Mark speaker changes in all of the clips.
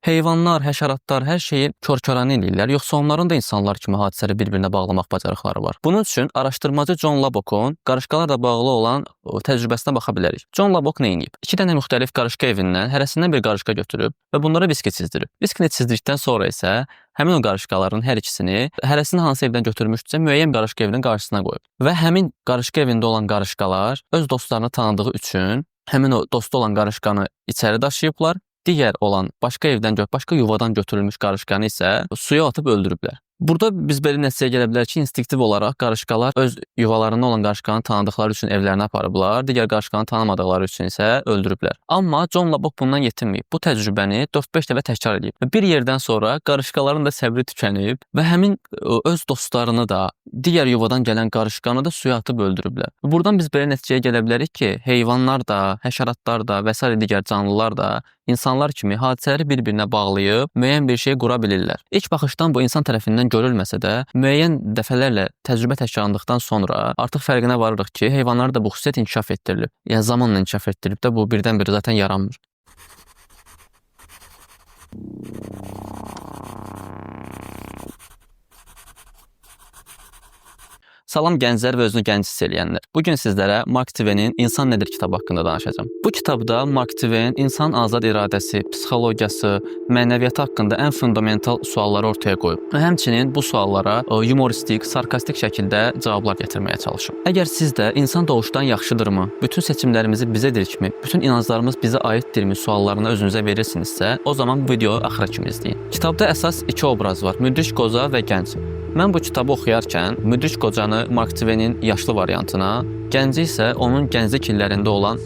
Speaker 1: Heyvanlar, həşəratlar hər şeyi kör-kəranə eləyirlər, yoxsa onların da insanlar kimi hadisələri bir-birinə bağlamaq bacarıqları var? Bunun üçün araşdırmacı John Labock'un qarışqalarla bağlı olan təcrübəsinə baxa bilərik. John Labbock nə edib? 2 dənə müxtəlif qarışqa evindən hərəsindən bir qarışqa götürüb və bunlara viski çizdirib. Viskini çizdirdikdən sonra isə həmin o qarışqaların hər ikisini, hərəsini hansı evdən götürmüşdüsə, müəyyən qarışqa evinin qarşısına qoyub. Və həmin qarışqa evində olan qarışqalar öz dostlarını tanıdığı üçün həmin o dostu olan qarışqanı içəri daşıyıblar. Digər olan başqa yuvadan götürülmüş qarışqanı isə suya atıb öldürüblər. Burada biz belə nəticəyə gələ bilər ki, instinktiv olaraq qarışqalar öz yuvalarında olan qarışqanı tanıdıqları üçün evlərinə aparıblar, digər qarışqanı tanımadıqları üçün isə öldürüblər. Amma John Labbock bundan yetinməyib. Bu təcrübəni 4-5 dəfə təkrar edib. Bir yerdən sonra qarışqaların da səbri tükənib və həmin öz dostlarını da, digər yuvadan gələn qarışqanı da suya atıb öldürüblər. Buradan biz belə nəticəyə gələ bilərik ki, heyvanlar da, həşəratlar da və s. digər canlılar da insanlar kimi hadisələri bir-birinə bağlayıb müəyyən bir şey qura bilirlər. İlk baxışdan bu insan tərəfindən görülməsə də, müəyyən dəfələrlə təcrübə təkrarlandıqdan sonra artıq fərqinə varırıq ki, heyvanlarda da bu xüsusiyyət inkişaf etdirilib. Yəni zamanla inkişaf etdirilib də bu birdən-birə zaten yaranmır. Salam gənclər və özünü gənc hiss eləyənlər. Bugün sizlərə Mark Twain'in İnsan Nədir kitabı haqqında danışacağım. Bu kitabda Mark Twain insan azad iradəsi, psixologiyası, mənəviyyatı haqqında ən fundamental sualları ortaya qoyub. Həmçinin bu suallara humoristik, sarkastik şəkildə cavablar gətirməyə çalışıb. Əgər siz də insan doğuşdan yaxşıdırmı, bütün seçimlərimizi bizədirikmi, bütün inanclarımız bizə aiddirmi suallarını özünüzə verirsinizsə, o zaman bu videoyu axıra kimi izləyin. Kitabda əsas 2 obraz var: müdrik qoca və gənc. Mən bu kitabı oxuyarkən müdrik qocanı Mark Twain'in yaşlı variantına, gənci isə onun gənclik illərində olan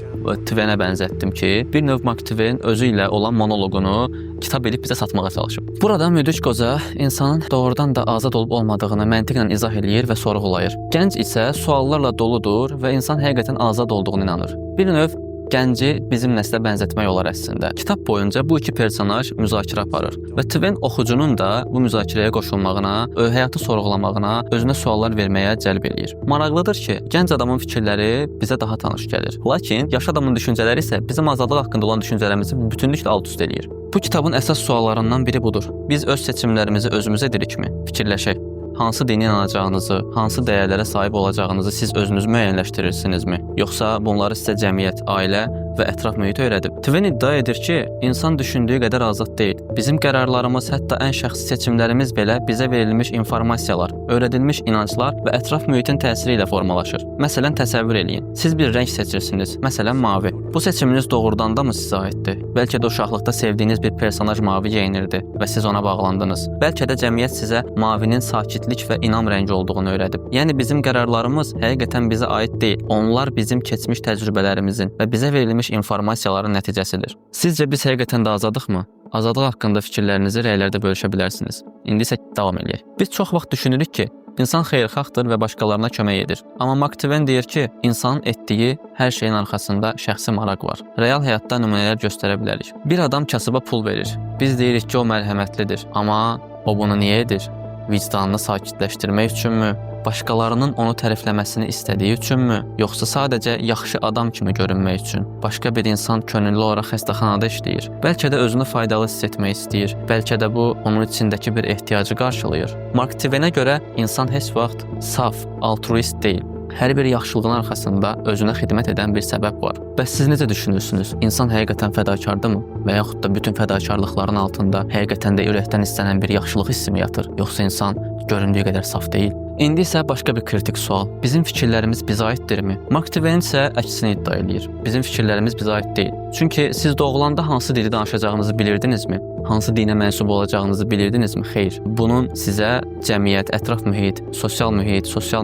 Speaker 1: Twain'ə bənzətdim ki, bir növ Mark Twain özü ilə olan monoloqunu kitab edib bizə satmağa çalışıb. Burada müdrik qoca insanın doğrudan da azad olub olmadığını məntiqlə izah eləyir və sorğulayır. Gənc isə suallarla doludur və insan həqiqətən azad olduğunu inanır. Bir növ gənci bizim nəslə bənzətmək olar əslində. Kitab boyunca bu 2 personaj müzakirə aparır və Twain oxucunun da bu müzakirəyə qoşulmağına, həyatı sorğulamağına, özünə suallar verməyə cəlb eləyir. Maraqlıdır ki, gənc adamın fikirləri bizə daha tanış gəlir. Lakin yaş adamın düşüncələri isə bizim azadlıq haqqında olan düşüncələrimizi bütünlüklə alt-üst eləyir. Bu kitabın əsas suallarından biri budur. Biz öz seçimlərimizi özümüz edirikmi? Fikirləşək. Hansı dini inanacağınızı, hansı dəyərlərə sahib olacağınızı siz özünüz müəyyənləşdirirsinizmi? Yoxsa bunları sizə cəmiyyət, ailə və ətraf mühit öyrədib? Twain iddia edir ki, insan düşündüyü qədər azad deyil. Bizim qərarlarımız, hətta ən şəxsi seçimlərimiz belə bizə verilmiş informasiyalar, öyrədilmiş inanclar və ətraf mühitin təsiri ilə formalaşır. Məsələn, təsəvvür eləyin. Siz bir rəng seçirsiniz, məsələn mavi. Bu seçiminiz doğrudan da mı sizə aiddir? Bəlkə də uşaqlıqda sevdiyiniz bir personaj mavi geyinirdi və siz ona bağlandınız. Bəlkə də cəmiyyət sizə mavinin sakitlik və inam rəngi olduğunu öyrədib. Yəni bizim qərarlarımız həqiqətən bizə aid deyil. Onlar bizim keçmiş təcrübələrimizin və bizə verilmiş informasiyaların nəticəsidir. Sizcə biz həqiqətən də azadıqmı? Azadlıq haqqında fikirlərinizi rəylərdə bölüşə bilərsiniz. İndi isə davam eləyək. Biz çox vaxt düşünürük ki, insan xeyirxahdır və başqalarına kömək edir. Amma Mark Twain deyir ki, insanın etdiyi hər şeyin arxasında şəxsi maraq var. Real həyatda nümunələr göstərə bilərik. Bir adam kasıba pul verir. Biz deyirik ki, o mərhəmətlidir. Amma o bunu niyə edir? Vicdanını sakitləşdirmək üçünmü? Başqalarının onu tərifləməsini istədiyi üçünmü? Yoxsa sadəcə yaxşı adam kimi görünmək üçün? Başqa bir insan könüllü olaraq xəstəxanada işləyir. Bəlkə də özünü faydalı hiss etmək istəyir. Bəlkə də bu onun içindəki bir ehtiyacı qarşılayır. Mark Twainə görə insan heç vaxt saf, altruist deyil. Hər bir yaxşılığın arxasında özünə xidmət edən bir səbəb var. Bəs siz necə düşünürsünüz? İnsan həqiqətən fədakardırmı? Və yaxud da bütün fədakarlıqların altında həqiqətən də ürəkdən istənən bir yaxşılıq hissi mi yatır? Yoxsa insan göründüyü qədər saf deyil? İndi isə başqa bir kritik sual. Bizim fikirlərimiz bizə aiddirmi? Mark Twain isə əksini iddia edir. Bizim fikirlərimiz bizə aid deyil. Çünki siz doğulanda hansı dili danışacağınızı bilirdinizmi? Hansı dinə mənsub olacağınızı bilirdinizmi? Xeyr. Bunun sizə cəmiyyət, ətraf mühit, sosial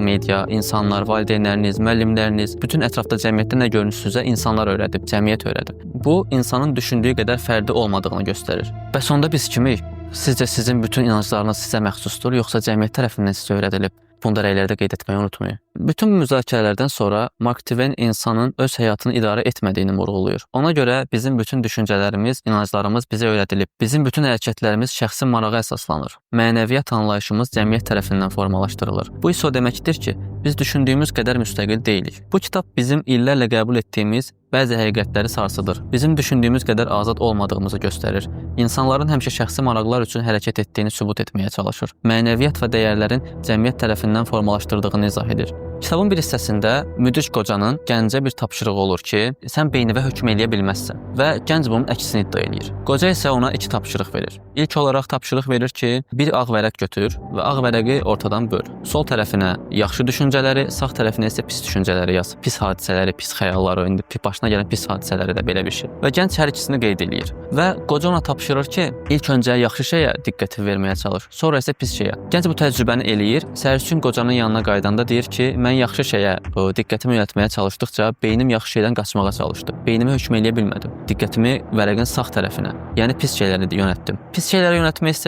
Speaker 1: media, insanlar, valideynləriniz, müəllimləriniz, bütün ətrafda cəmiyyətdə nə görürsünüzsə insanlar öyrədib, cəmiyyət öyrədib. Bu, insanın düşündüyü qədər fərdi olmadığını göstərir. Bəs onda biz kimik? Sizcə sizin bütün inanclarınız sizə məxsusdur, yoxsa cəmiyyət tərəfindən sizə öyrədilib? Bunu da rəylərdə qeyd etməyi unutmayın. Bütün müzakirələrdən sonra Mark Twain insanın öz həyatını idarə etmədiyini vurğulayır. Ona görə bizim bütün düşüncələrimiz, inanclarımız bizə öyrədilib. Bizim bütün hərəkətlərimiz şəxsi marağa əsaslanır. Mənəviyyat anlayışımız cəmiyyət tərəfindən formalaşdırılır. Bu isə o deməkdir ki, biz düşündüyümüz qədər müstəqil deyilik. Bu kitab bizim illərlə qəbul etdiyimiz bəzi həqiqətləri sarsıdır. Bizim düşündüyümüz qədər azad olmadığımızı göstərir. İnsanların həmişə şəxsi maraqlar üçün hərəkət etdiyini sübut etməyə çalışır. Mənəviyyat və dəyərlərin cəmiyyət tərəfindən formalaşdırdığını izah edir. Kitabın bir hissəsində müdrik qocanın gəncə bir tapşırığı olur ki, sən beynivə hökm eləyə bilməzsən və gənc bunun əksini iddia eləyir. Qoca isə ona iki tapşırıq verir. İlk olaraq tapşırıq verir ki, bir ağ vərəq götür və ağ vərəqi ortadan böl. Sol tərəfinə yaxşı düşüncələri, sağ tərəfinə isə pis düşüncələri yaz. Pis hadisələri, pis xəyalları, indi başına gələn pis hadisələri də belə bir şey. Və gənc hər ikisini qeyd eləyir. Və qoca ona tapşırır ki, ilk öncə yaxşı şeyə diqqət verməyə çalış, sonra isə pis şeyə. Gənc bu təcrübəni eləyir. Səhərsi gün qocanın yanına qayıdanda deyir ki, mən yaxşı şeyə diqqətimi yönəltməyə çalışdıqca beynim yaxşı şeydən qaçmağa çalışdı. Beynimi hökm eləyə bilmədim. Diqqətimi vərəqin sağ tərəfinə, yəni pis şeylərə yönəltdim. Pis şeylərə yönəltmək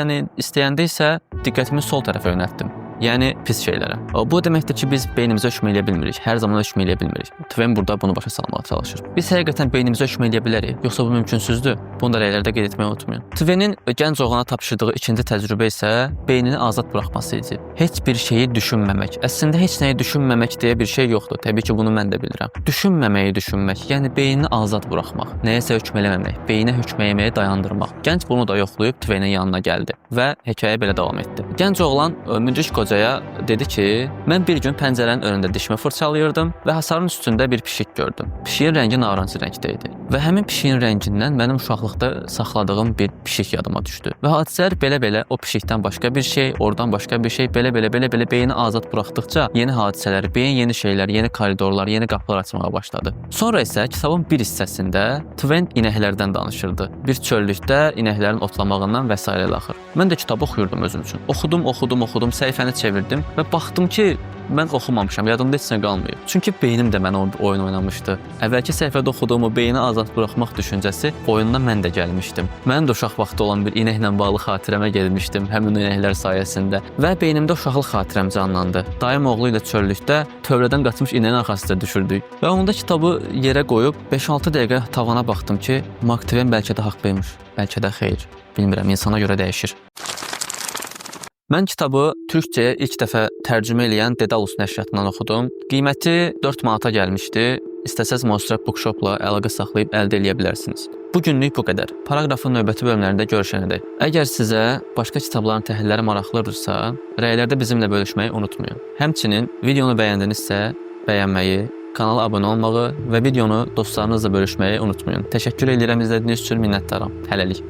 Speaker 1: istəyəndə isə diqqətimi sol tərəfə yönəltdim. Yəni pis şeylərə. Bu deməkdir ki, biz beynimizə hökm eləyə bilmirik. Hər zaman hökm eləyə bilmirik. Twain burada bunu başa salmağa çalışır. Biz həqiqətən beynimizə hökm eləyə bilərik, yoxsa bu mümkünsüzdür? Bunu da rəylərdə qeyd etməyi unutmayın. Twainin gənc oğlana tapşırdığı ikinci təcrübə isə beynini azad buraxması idi. Heç bir şeyi düşünməmək. Əslində heç nəyi düşünməmək deyə bir şey yoxdur. Təbii ki, bunu mən də bilirəm. Düşünməməyi düşünmək, yəni beynini azad buraxmaq. Nəyəsə hökm eləməmək, beyinə hökm eləməyi dayandırmaq. Gənc bunu da yoxlayıb Twainin yanına gəldi və hekayə belə davam etdi. Gənc oğlan müdrik qocaya dedi ki, mən bir gün pəncərənin önündə dişimi fırçalayırdım və hasarın üstündə bir pişik gördüm. Pişiyin rəngi narıncı rəngdə idi və həmin pişiyin rəngindən mənim uşaqlıqda saxladığım bir pişik yadıma düşdü. Və hadisələr belə-belə o pişikdən başqa bir şey, oradan başqa bir şey, belə-belə beyni azad buraxdıqca yeni hadisələr, beyin yeni şeylər, yeni koridorlar, yeni qapılar açmağa başladı. Sonra isə kitabın bir hissəsində Twain inəklərdən danışırdı. Bir çöllükdə inəklərin otlamağından və s. axır. Mən də kitabı oxuyurdum özüm üçün. Oxudum, səhifəni çevirdim və baxdım ki, mən oxumamışam, yadımda heç nə qalmayıb. Çünki beynim də mənə o oyun oynamışdı. Əvvəlki səhifədə oxuduğum o beyni azad buraxmaq düşüncəsi oyununa mən də gəlmişdim. Mənim də uşaq vaxtı olan bir inəklə bağlı xatirəmə gəlmişdim həmin inəklər sayəsində və beynimdə uşaqlıq xatirəm canlandı. Dayım oğlu ilə çöllükdə tövlədən qaçmış inəyin arxasında düşürdük və onda kitabı yerə qoyub 5-6 dəqiqə tavana baxdım ki, Mark Twain bəlkə də haqlıymış, bəlkə də xeyr. Bilmirəm, insana görə dəyişir. Mən kitabı türkcəyə ilk dəfə tərcümə eləyən Dedalus nəşriyyatından oxudum. Qiyməti 4 manata gəlmişdi. İstəsəz Monstrap Bookshopla əlaqə saxlayıb əldə edə bilərsiniz. Bu günlük bu qədər. Paraqrafın növbəti bölümlərində görüşənədək. Əgər sizə başqa kitabların təhlilləri maraqlıdırsa, rəylərdə bizimlə bölüşməyi unutmayın. Həmçinin videonu bəyəndinizsə, bəyənməyi, kanala abunə olmağı və videonu dostlarınızla bölüşməyi unutmayın. Təşəkkür edirəm izlədiyiniz üçün, minnətdaram. Hələlik.